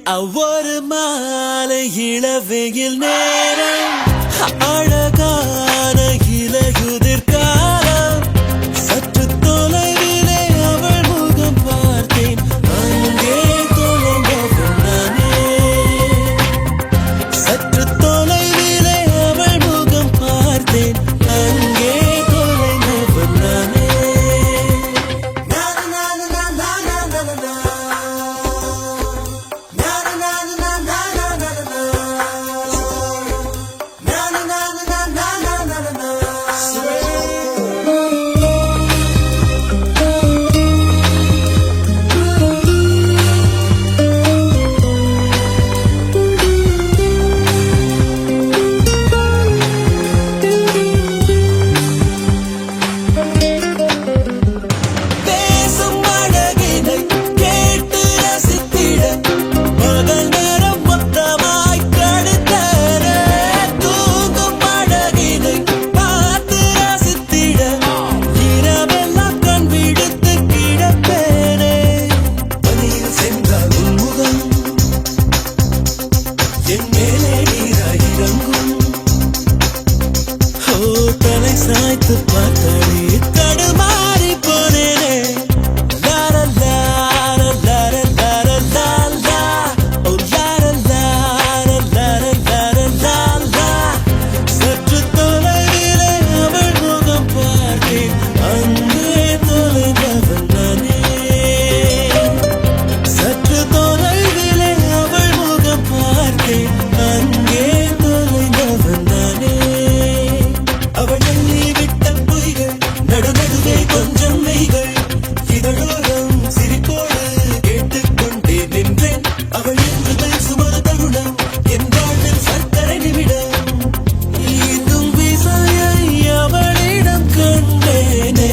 ஒரு மாலை இளவெயில் நேரம் அழகான இலையுதிர் காலம் சற்று தொலைவிலே அவள் முகம் பார்த்தேன் அங்கே தொலைந்தவன் நானே சற்று தொலைவிலே அவள் முகம் பார்த்தேன் அங்கே தொலைந்தவன் நானே சாய்த்து பார்த்தாலே தடுமாறி போனேனே லார லார லார லார லாலா ஓ லார லார லார லார லாலா சற்று தொலைவிலே அவள் முகம் பார்த்தேன் அங்கே தொலைந்தவன் நானே சற்று தொலைவிலே அவள் முகம் பார்த்தேன் அங்கே தொலைந்தவன் நானே அவள் எண்ணி விட்ட பொய்கள் நடுநடுவே கொஞ்சம் மெய்கள் இதழோரம் சிரிப்போடு கேட்டுக்கொண்டே நின்றேன் அவள் என்று சுமது தருணம் என் வாழ்வில் சர்க்கரை நிமிடம் ஈந்தும் விசையை அவளிடம் கண்டேனே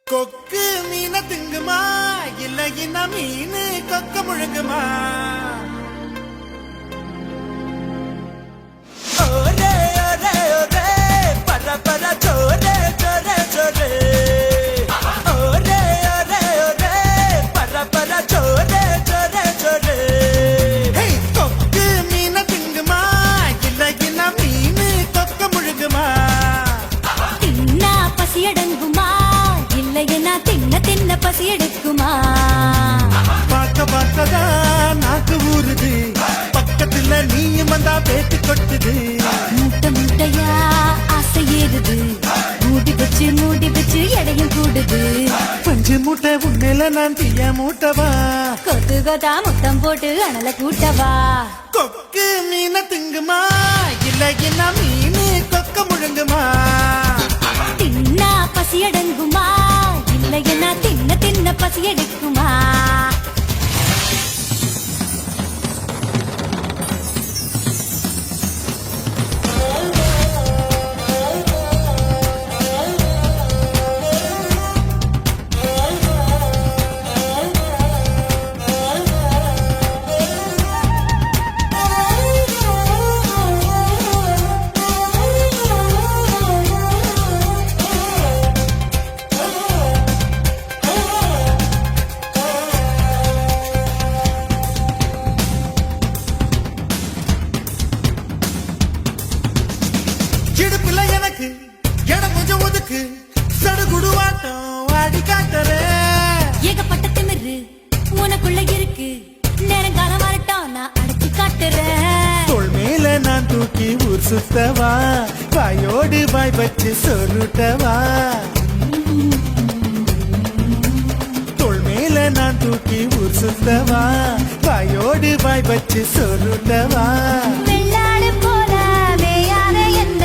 கொக்கு மீன திங்குமா இல்ல இன மீன் கொக்க முழுங்குமா ஒரே ஒரே ஒரே பர பர சோரே சோரே சோரே ஒரே ஒரே ஒரே பர பர சோரே சோரே சோரே கொக்கு மீன திங்குமா இல்ல இன மீன் கொக்க முழுங்குமா தின்னா பசியடங்குமா இல்லையனா தின்ன தின்ன பசி எடுக்குமா பார்க்க பார்க்கதான் நாக்கு ஊறுது பக்கத்துல நீயும் வந்தா பேத்து கொட்டுது மூட்டை மூட்டையா ஆசை ஏறுது மூடி வச்சு எடையும் கூடுது பஞ்சு மூட்டை உண்மையில நான் தீய மூட்டவா கொத்து கொத்தா முத்தம் போட்டு அனல கூட்டவா கொக்கு மீன திங்குமா இல்ல என்ன மீன் கொக்க முழுங்குமா தின்னா பசி அடங்குமா இல்லையனா தின்ன தின்ன பசி எடுக்குமா இடுப்புல எனக்கு இடம் கொஞ்சம் ஒதுக்கு சடுகுடுவாட்டம் அடி காட்டுற ஏகப்பட்ட திமிரு உனக்குள்ள இருக்கு நேரங்காலம் வரட்டும் நான் அடைச்சு காட்டுறேன் தோள் மேல நான் தூக்கி ஊர் சுத்தவா வாயோடு வாய் வச்சு சொல்லுட்டவா தோள் மேல நான் தூக்கி ஊர் சுத்தவா வாயோடு வாய் வச்சு சொல்லுட்டவா வெள்ளாடு போல மேயாத என்ன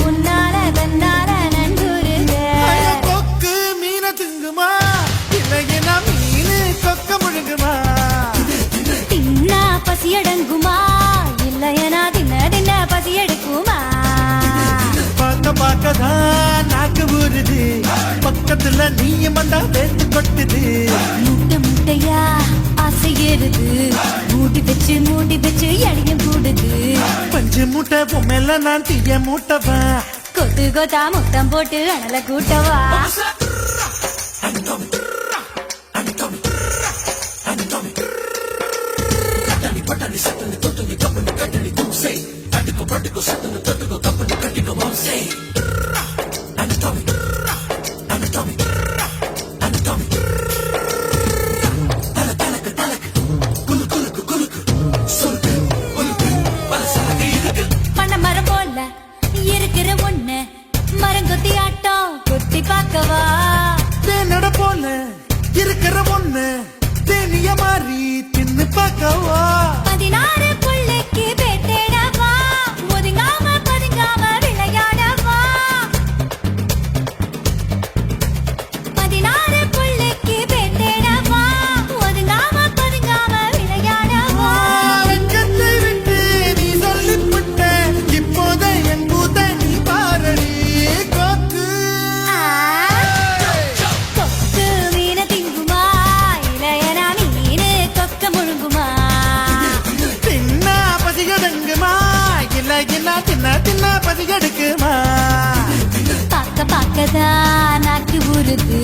உன்னால தன்னால நன்றுருக ஐயோ, கொக்கு மீனை திங்குமா இல்லையா மீனு கொக்க முழுங்குமா தின்னா பசி அடங்குமா இல்லையனா தின்ன தின்ன பசி எடுக்குமா பார்க்க பார்க்கதான் நாக்கு ஊறுது பக்கத்துல நீயும் வந்தா வேத்து கொட்டுது முட்டை முட்டையா ஆசை ஏறுது மூடி வச்சு எடையும் கூடுது பஞ்சு மூட்டை பொம்மையில நான் தீய மூட்டவா கொத்து கொத்தா முத்தம் போட்டு அனல கூட்டவா பண்ண மரம் போல இருக்கிற ஒண்ணு மரங்கொத்தி ஆட்டம் கொத்தி பார்க்கவா தேனட போல இருக்கிற ஒண்ணு தேனிய மாறி தின்னு பார்க்கவா 16 புள்ளைக்கு பேட்டேடவா ஒதுங்காம பதுங்காம விளையாடவா 16 புள்ளைக்கு பேட்டேடவா ஒதுங்காம பதுங்காம விளையாடவா வெட்கத்தை விட்டு நீ சொல்லிவிட்ட இப்போத என் பூத நீ பாரடி கொக்கு கொக்கு மீன திங்குமா இளையனா மீனு கொக்க முழுங்குமா தின்னா பசியடங்குமா இல்லையா தின்ன பசியெடுக்குமா பார்க்கதான் நாக்கு ஊறுது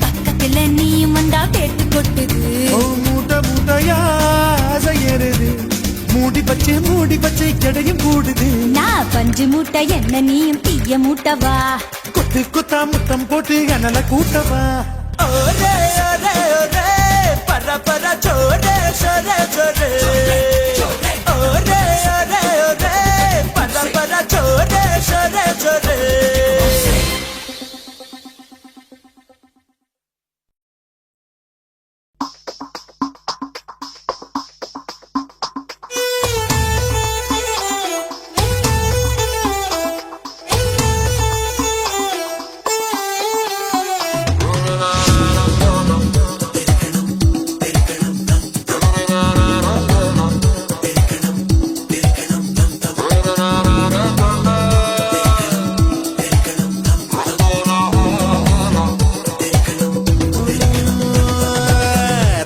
பக்கத்துல நீயும் வந்தா பேட்டு கொட்டுது ஓ மூட்டை மூட்டையா ஆசையறுது மூடி பச்சை கடையும் கூடுது நான் பஞ்சு மூட்டை என்ன நீயும் தீய மூட்டவா கொத்து கொத்தா முத்தம் போட்டு அனல கூட்டவா ओरे ओरे ओरे परा परा छोरे छोरे छोरे ओरे ओरे ओरे परा परा छोरे छोरे छोरे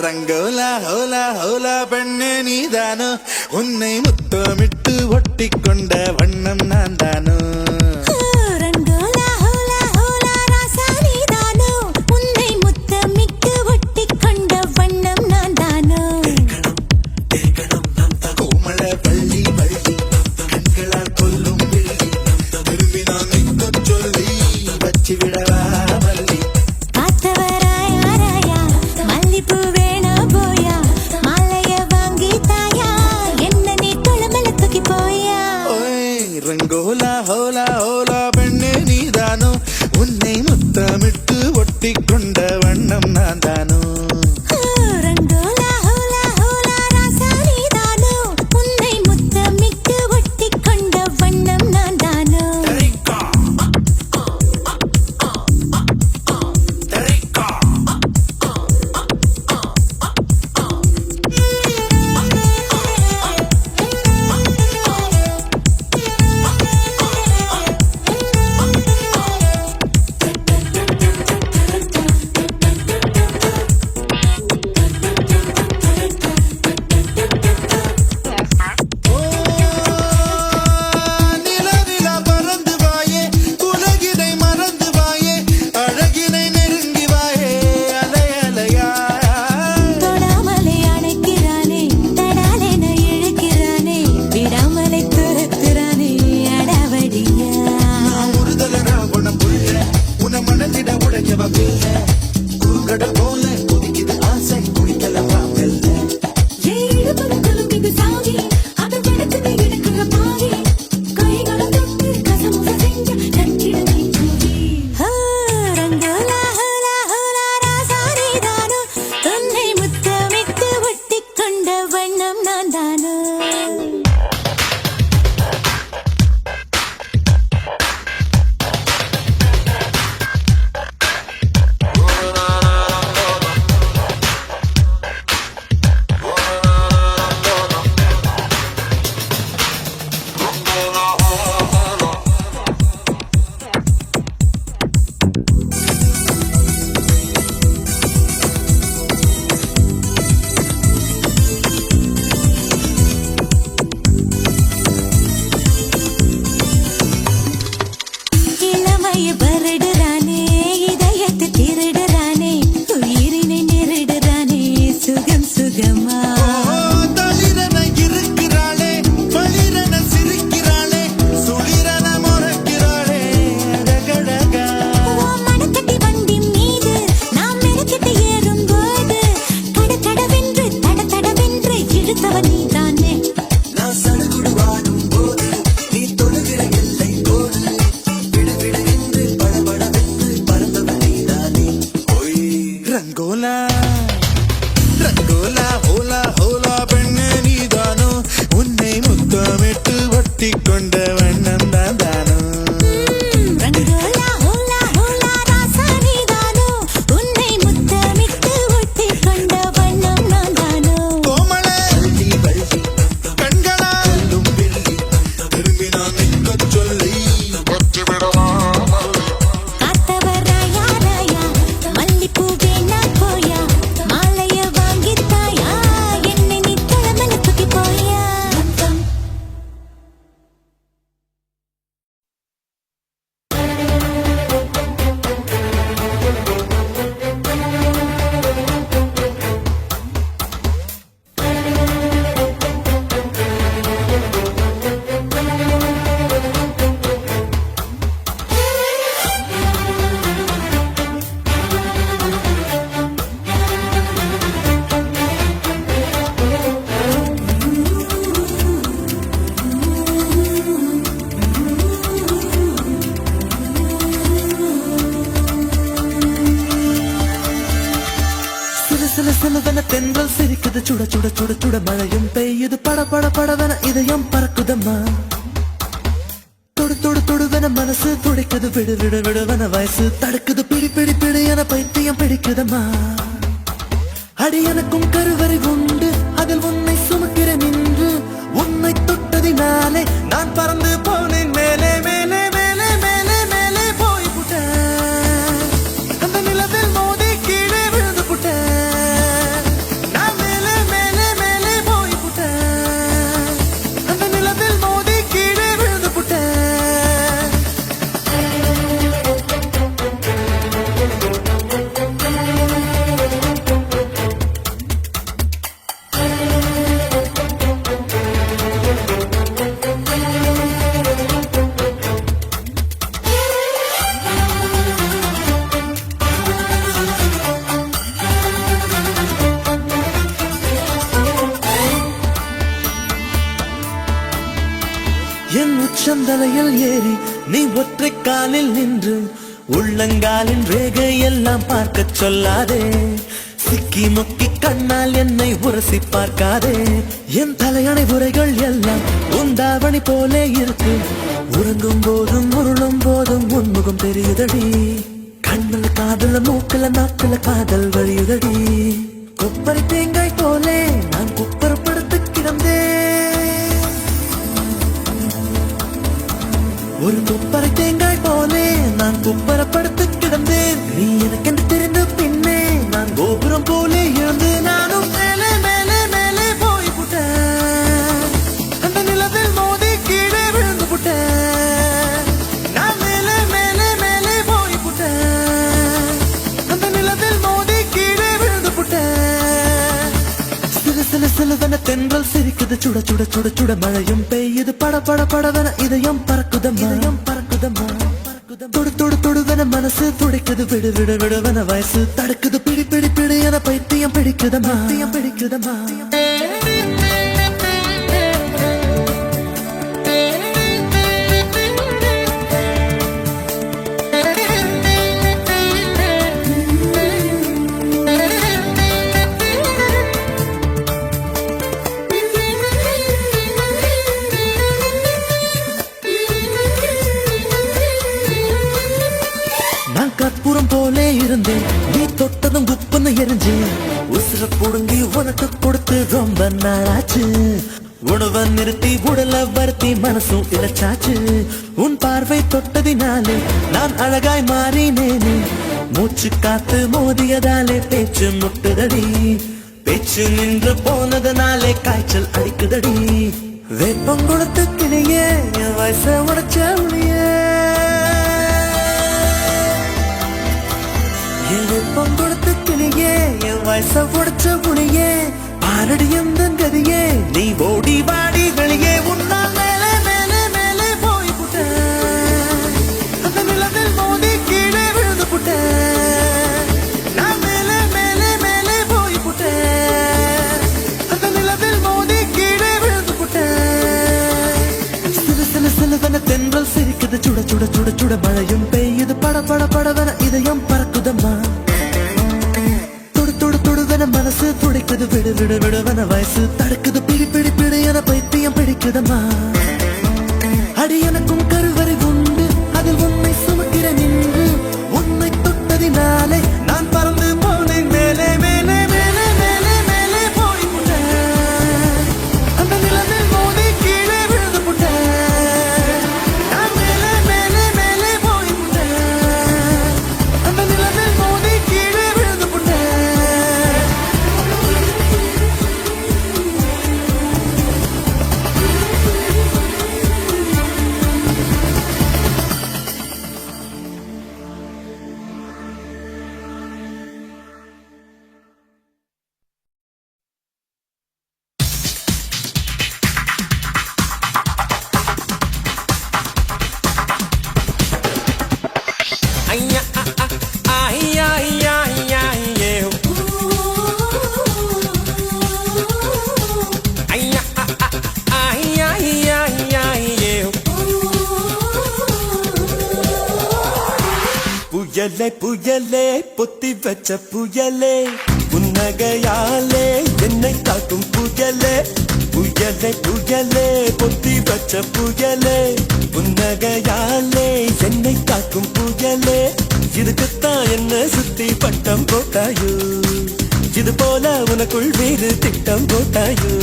ரங்கோலா ஹோலா ஹோலா பெண்ணே நீதானோ உன்னை முத்தமிட்டு ஒட்டி கொண்ட வண்ணம் நான் தானோ ரங்கோலா ஹோலா ஹோலா ராசா நீதானோ உன்னை முத்தமிட்டு ஒட்டி கொண்ட வண்ணம் நான் தானோ கோமள பள்ளி கண்களால் கொல்லும் வெள்ளி திரும்பி நான் நிற்கச் சொல்லி வச்சு விடவா மல்லி காத்தவராயா ராயா மல்லிப்பூ வேணா போயா மாலைய வாங்கி தாயா என்ன நீ குளமல தூக்கி போயா ஓய் ரங்கோலா ஹோலா ஹோலா பெண்ணே நீதானோ உன்னை முத்தமிட்டு ஒட்டி கொண்ட வண்ணம் நான் தானோ ரங்கோலா ஹோலா ஹோலா ராசா நீதானோ உன்னை முத்தமிட்டு ஒட்டி கொண்ட வண்ணம் நான் தானோ ஆசைய வருடுறானே இதயத்தை திருடுறானே உயிரினை நெருடுறானே சுகம் சுகமா தளிரன இருக்கிறாளே பளிரன சிரிக்கிறாளே சுளிரன முறைக்கிறாளே அழகழகா மனக்கட்டி வண்டி மீது நாம் மெனக்கெட்டு ஏறும்போது கடகடவென்று தடதடவென்று இழுத்தவன் நீதானே நான் சடுகுடு வாடும் போது நீ தொடுகிற எல்லை கோடு விடுவிடு என்று படபடவென்று பறந்தவன் நீதானே ஓய் ரங்கோலா ரங்கோலா ஹோலா ஹோலா பெண்ணே நீதானோ உன்னை முத்தமிட்டு ஒட்டி கொண்ட வண்ணம் தான் தானோ ரங்கோலா ஹோலா ஹோலா ராசா நீதானோ உன்னை முத்தமிட்டு ஒட்டிக் கொண்ட வண்ணம் நான் தானோ கோமளே வள்ளி வள்ளி கண்களா சொல்லும் வெள்ளி திரும்பி நான் நிற்கச் சொல்லி காத்தவர் ராயா ராயா மல்லிப்பூவே நான் போயா மாலைய வாங்கித்தாயா என்னை நீ கிளம்பல தூக்கி போயா சில சில சிலவென தென்றல் சிரிக்குது சுட சுட சுட சுட மழையும் பெய்யுது பட பட படவென இதயம் பறக்குதம்மா தொடு தொடு தொடுவென மனசு துடிக்குது விடு விடு விடுவென வயசு தடுக்குது பிடி பிடி பிடி என பைத்தியம் பிடிக்குதம்மா அடி எனக்கும் கருவறை உண்டு அதில் உன்னை சுமக்கிறேன் நின்று உன்னை தொட்டதினாலே நான் பறந்து போனேன் மேலே மேலே மேலே மேலே மேலே போய் புட்டேன் அந்த நிலவில் மோதி கீழே விழுந்து புட்டேன் நான் மேலே மேலே மேலே போய் புட்டேன் அந்த நிலவில் மோதி கீழே விழுந்து புட்டேன் என் உச்சந்தலையில் ஏறி நீ ஒற்றை காலில் நின்று உள்ளங்காலின் ரேகை எல்லாம் பார்க்கச் சொல்லாதே சிக்கி முக்கி கண்ணால் என்னை உரசி பார்க்காதே என் தலையணை உரைகள் எல்லாம் உந்தாவணி போலே இருக்கு உறங்கும் போதும் உருளும் போதும் உன்முகம் தெரியுதடி கண்ணில் காதல மூக்கல நாக்குல காதல் வழியுதடி கொப்பரை தேங்காய் போலே நான் குப்பரப்படுத்து கிடந்தேன் ஒரு கொப்பரை தேங்காய் போலே நான் குப்பரப்படுத்து கிடந்தேன் நீ எனக்கென்று தெரிந்த பின்னே நான் கோபுரம் போலே இருந்து நானும் மேலே மேலே மேலே போய் புட்டேன் அந்த நிலவில் மோதி கீழே விழுந்து புட்டேன் நான் மேலே மேலே மேலே போய் புட்டேன் அந்த நிலவில் மோதி கீழே விழுந்து புட்டேன் சில சில சிலவென தென்றல் சிரிக்குது சுட சுட சுட சுட மழையும் பெய்யுது பட பட படவென இதயம் பறக்குதம்மா தொடு தொடு தொடுவென மனசு துடிக்குது விடு விடு விடுவென வயசு தடுக்குது பிடி பிடி பிடி என பைத்தியம் பிடிக்குதம்மா பிடிக்குதம்மா நான் கற்பூரம் போலே இருந்தேன் நீ தொட்டதும் குப்புன்னு எரிஞ்சேன் உசுர புடுங்கி உனக்கு கொடுத்து ரொம்ப நாளாச்சு உணவை நிறுத்தி உடல வருத்தி மனசும் இழைச்சாச்சு உன் பார்வை தொட்டதினாலே நான் அழகாய் மாறினேனே மூச்சு காத்து மோதியதாலே பேச்சு முட்டுதடி பேச்சு நின்று போனதனாலே காய்ச்சல் அடிக்குதடி வேப்பம் கொடுத்து கிளியே என் வயச உடைச்ச ஒளியே ஐச உடைச்ச புளியே பாரடி எந்த கதியே நீ ஓடி வாடி வெளியே உன்னால் மேலே மேலே மேலே போய் புட்ட அந்த நிலத்தில் மோதி கீழே விழுந்து புட்ட நான் மேலே மேலே மேலே போய் புட்ட அந்த நிலத்தில் மோதி கீழே விழுந்து புட்ட சில சில சிலவன தென்றல் சிரிக்குது சுட சுட சுட சுட மழையும் பெய்யுது பட பட படவன இதயம் பறக்குதம்மா மனசு துடிக்குது விடு விடு விடுவன வயசு தடுக்குது பிடி பிடி பிடி என பைத்தியம் பிடிக்குதம்மா அடி எனக்கும் கருவறை உண்டு அதில் உன்னை சுமக்கிற நின்று உன்னை தொட்டதினாலே நான் பறந்து போனேன் மேலே மேலே மேலே மேலே மேலே போய் புட்டேன் அந்த நிலவில் மோதி கீழே விழுந்து புட்டேன் நான் மேலே மேலே மேலே போய் புட்டேன் அந்த நிலவில் மோதி கீழே விழுந்து புட்டேன் Ayya, ayya, ayya, ayya, yeah. Ayya, ayya, ayya, ayya, yeah. புயலே புயலே பொத்தி வச்ச புயலே புன்னகையாலே என்னை காக்கும் புயலே புயலே புயலே பொத்தி வச்ச புயலே புன்னகையாலே என்னை காக்கும் புயலே இதுக்குத்தான் என்ன சுத்தி பட்டம் போட்டாயோ இது போல உனக்குள் வேறு திட்டம் போட்டாயோ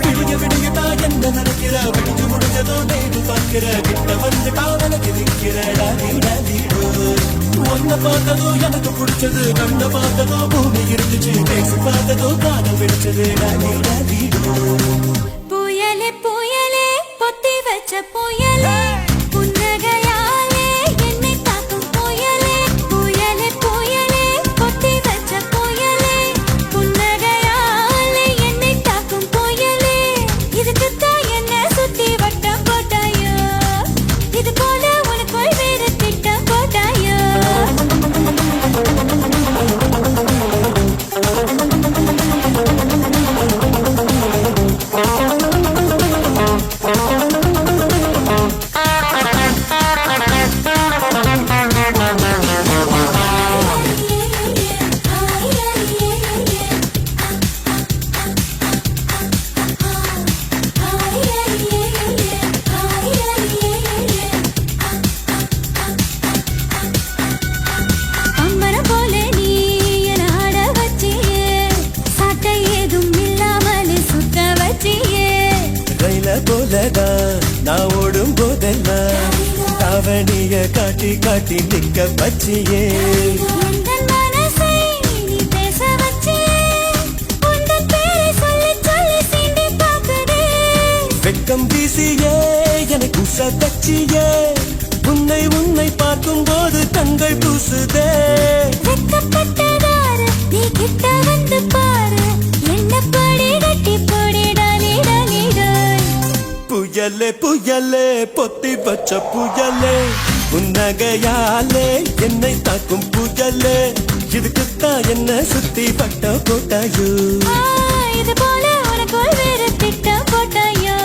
விடிய விடியதான் என்ன நடக்கிற விடிஞ்சு முடிஞ்சதோ நேரு பார்க்கிற கிட்ட வந்து காவலுக்கு நிற்கிறடா ஒன்ன பார்த்ததோ எனக்கு பிடிச்சது கண்ண பார்த்ததோ பூமி இருந்துச்சு பேசி பார்த்ததோ காதல் பிடிச்சது புயலே புயலே பொத்தி வச்ச புயலே புன்னகையாலே என்னை தாக்கும் புயலே புயலே புயலே பொத்தி வச்ச புயலே புன்னகையாலே என்னை தாக்கும் புயலே இதுக்குத்தான் என்ன சுத்தி வட்டம் போட்டாயோ இது போல உனக்குள் வேறு திட்டம் போட்டாயோ அம்மரம் போல நீ என ஆட வச்சியே சாட்டை ஏதும் இல்லாமலே சுத்த வச்சியே ரயில போலதான் நான் ஓடும் போதெல்லாம் தாவணிய காட்டி காட்டி நிக்க வச்சியே எந்தன் மனசை நீ பேச வச்சியே உந்தன் பேரை சொல்லி சொல்லி சீண்டி பார்க்குதே வெக்கம் வீசியே எனக்கு உச தச்சியே உன்னை உன்னை பார்க்கும் போது கண்கள் பூசுதே வெக்கப்பட்டதாரு நீ கிட்ட வந்து பாரு என்ன படி கட்டி போடிடா நீடா நீடாய் புயலே புயலே பொத்தி வச்ச புயலே புன்னகையாலே என்னை தாக்கும் புயலே இதுக்குத்தான் என்ன சுத்தி பட்ட போட்டாயோ இது போல உனக்குள் வேறு திட்டம் போட்டாயோ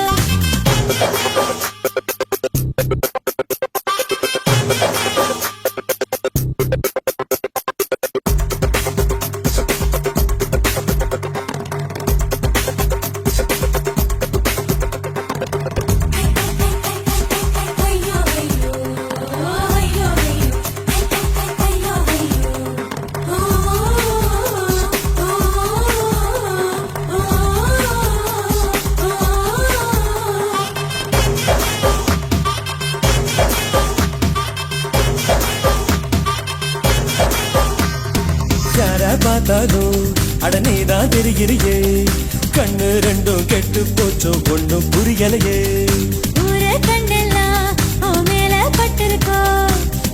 பார்த்தாலும் அடனேதான் தெரிகிறியே கண்ணு ரெண்டும் கெட்டு போச்சோ ஒண்ணும் புரியலையே ஊர கண்ணெல்லாம் உன் மேல பட்டிருக்கோ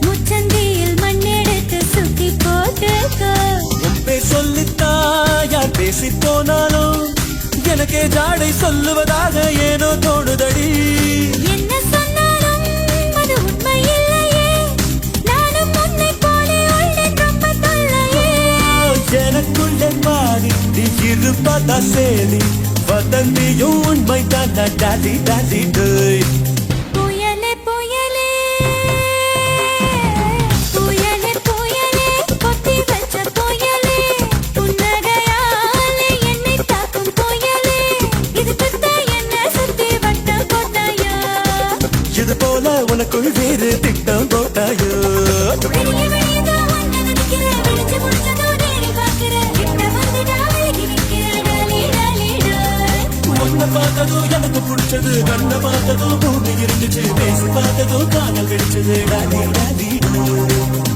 முச்சந்தியில் மண்ணெடுத்து சுத்தி போட்டுக்கோ உன் பேர் சொல்லித்தான் அதை சொல்லுவதாக ஏனோ தோணுதடி. என்ன சொன்னாலும் அது உண்மை இல்லையே, நானும் உன்னை போலே உள்ளேன் ரொம்ப தொல்லையே. எனக்குள்ளே மாறி நீ இருப்பதா சேரி, வதந்தியும் உண்மை தான் டாடி டாடி டேய். புயலே புயலே புயலே புயலே கொத்தி வச்ச புயலே, புன்னகையாலே என்னை தாக்கும் புயலே, இதுக்குத்தான் என்ன சுத்தி வட்டம் போட்டாயோ. இது போல உனக்குள் வேறு திட்டம் போட்டாயோ. விடிய விடியதான் உன்னை நினைக்கிறேன், விழிச்சு முடிச்சதும் நேரில் பார்க்கிறேன், கிட்ட வந்துட்டா விலகி நிற்கிறேன், டாலி டாலி டாய். உன்னை பார்த்ததும் எனக்கு பிடிச்சது, கண்ணை பார்த்ததும் பூமி இருந்துச்சு, பேசி பார்த்ததும் காதல் வெடிச்சது டாடி டாடி டேய்.